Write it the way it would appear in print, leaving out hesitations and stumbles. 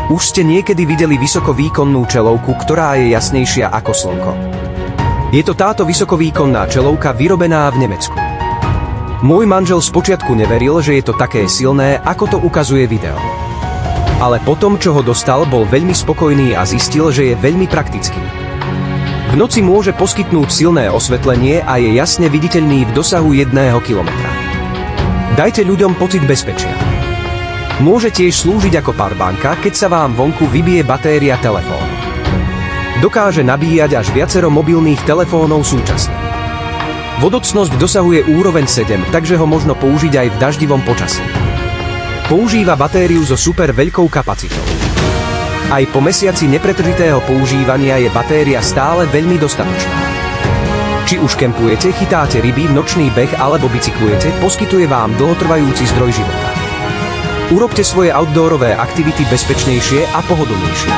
Už ste niekedy videli vysokovýkonnú čelovku, ktorá je jasnejšia ako slnko? Je to táto vysokovýkonná čelovka vyrobená v Nemecku. Môj manžel spočiatku neveril, že je to také silné, ako to ukazuje video. Ale potom, čo ho dostal, bol veľmi spokojný a zistil, že je veľmi praktický. V noci môže poskytnúť silné osvetlenie a je jasne viditeľný v dosahu 1 kilometra. Dajte ľuďom pocit bezpečia. Môže tiež slúžiť ako powerbanka, keď sa vám vonku vybije batéria telefónu. Dokáže nabíjať až viacero mobilných telefónov súčasne. Vodocnosť dosahuje úroveň 7, takže ho možno použiť aj v daždivom počasí. Používa batériu so super veľkou kapacitou. Aj po mesiaci nepretržitého používania je batéria stále veľmi dostatočná. Či už kempujete, chytáte ryby, nočný beh alebo bicyklujete, poskytuje vám dlhotrvajúci zdroj života. Urobte svoje outdoorové aktivity bezpečnejšie a pohodlnejšie.